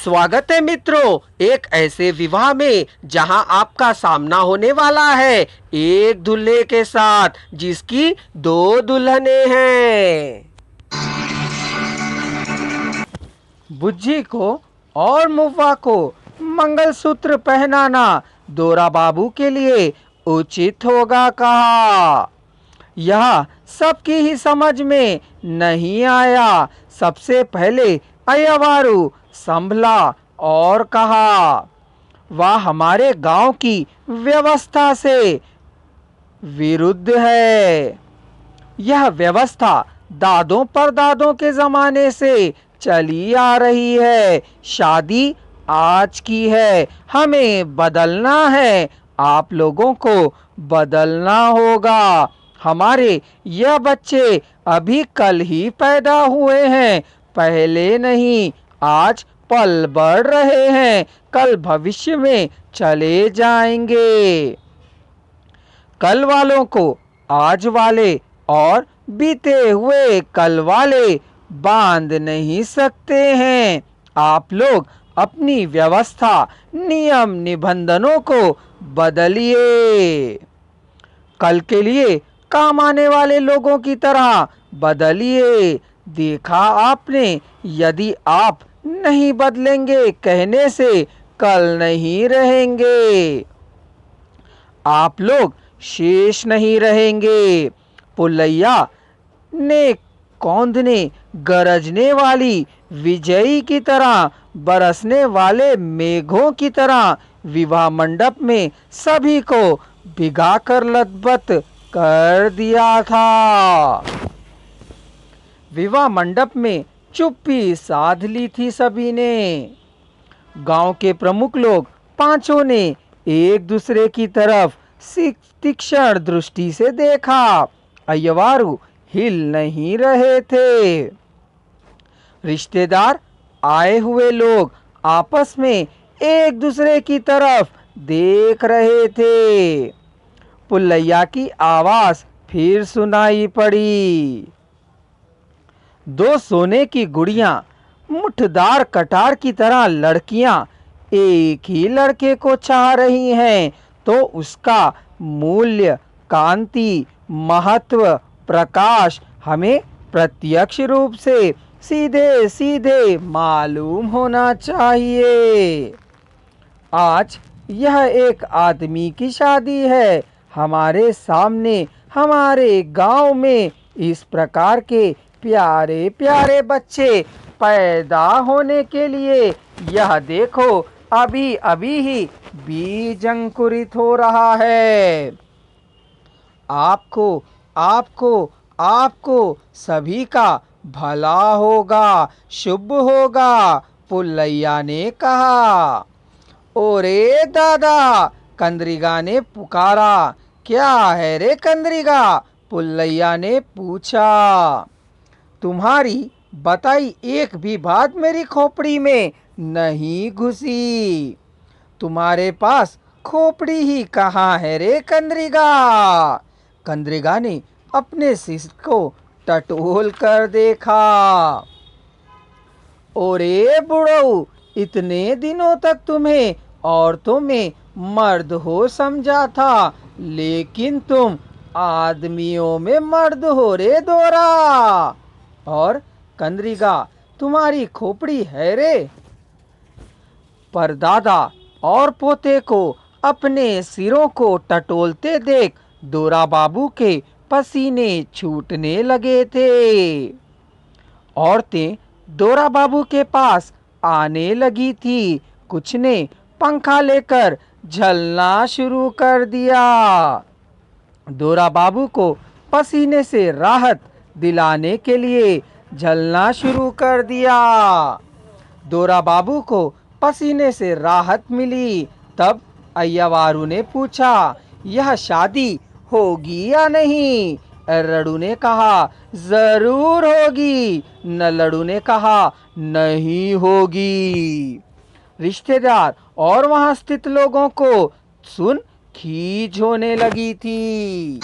स्वागत है मित्रों, एक ऐसे विवाह में जहां आपका सामना होने वाला है एक दूल्हे के साथ जिसकी दो दुल्हनें हैं। बुज्जी को और मुव्वा को मंगलसूत्र पहनाना दोरा बाबू के लिए उचित होगा कहा। यह सबकी ही समझ में नहीं आया। सबसे पहले अय्यवारू संभला और कहा, वह हमारे गांव की व्यवस्था से विरुद्ध है। यह व्यवस्था दादों परदादों के जमाने से चली आ रही है। शादी आज की है, हमें बदलना है। आप लोगों को बदलना होगा। हमारे यह बच्चे अभी कल ही पैदा हुए हैं, पहले नहीं। आज पल बढ़ रहे हैं, कल भविष्य में चले जाएंगे। कल वालों को आज वाले और बीते हुए कल वाले बांध नहीं सकते हैं। आप लोग अपनी व्यवस्था नियम निबंधनों को बदलिए। कल के लिए काम आने वाले लोगों की तरह बदलिए। देखा आपने, यदि आप नहीं बदलेंगे कहने से कल नहीं रहेंगे। आप लोग शेष नहीं रहेंगे। पुलैया ने कौंधने गरजने वाली विजयी की तरह, बरसने वाले मेघों की तरह विवाह मंडप में सभी को भिगा कर लथपथ कर दिया था। विवाह मंडप में चुप्पी साध ली थी सभी ने। गांव के प्रमुख लोग पांचों ने एक दूसरे की तरफ तीक्ष्ण दृष्टि से देखा। अय्यवारू हिल नहीं रहे थे। रिश्तेदार आए हुए लोग आपस में एक दूसरे की तरफ देख रहे थे। पुलैया की आवाज फिर सुनाई पड़ी। दो सोने की गुड़ियां, मुठदार कटार की तरह लड़कियां एक ही लड़के को चाह रही हैं, तो उसका मूल्य, कांति, महत्व, प्रकाश हमें प्रत्यक्ष रूप से सीधे सीधे मालूम होना चाहिए। आज यह एक आदमी की शादी है। हमारे सामने, हमारे गांव में इस प्रकार के प्यारे प्यारे बच्चे पैदा होने के लिए यह देखो अभी अभी ही बीज अंकुरित हो रहा है। आपको आपको आपको सभी का भला होगा, शुभ होगा, पुलैया ने कहा। ओरे दादा, कंद्रिगा ने पुकारा। क्या है रे कंद्रिगा, पुलैया ने पूछा। तुम्हारी बताई एक भी बात मेरी खोपड़ी में नहीं घुसी। तुम्हारे पास खोपड़ी ही कहाँ है रे कंद्रिगा। कंद्रिगा ने अपने सिर को टटोल कर देखा। ओरे बुढ़ऊ, इतने दिनों तक तुम्हें औरतों में मर्द हो समझा था, लेकिन तुम आदमियों में मर्द हो रे दोरा। और कंद्रिगा, तुम्हारी खोपड़ी है रे। परदादा और पोते को अपने सिरों को टटोलते देख दोरा बाबू के पसीने छूटने लगे थे। औरतें दोरा बाबू के पास आने लगी थी। कुछ ने पंखा लेकर झलना शुरू कर दिया। दोरा बाबू को पसीने से राहत दिलाने के लिए झलना शुरू कर दिया। दोरा बाबू को पसीने से राहत मिली। तब अय्यवारू ने पूछा, यह शादी होगी या नहीं। रड़ू ने कहा, जरूर होगी। नलड़ू ने कहा, नहीं होगी। रिश्तेदार और वहां स्थित लोगों को सुन खींच होने लगी थी।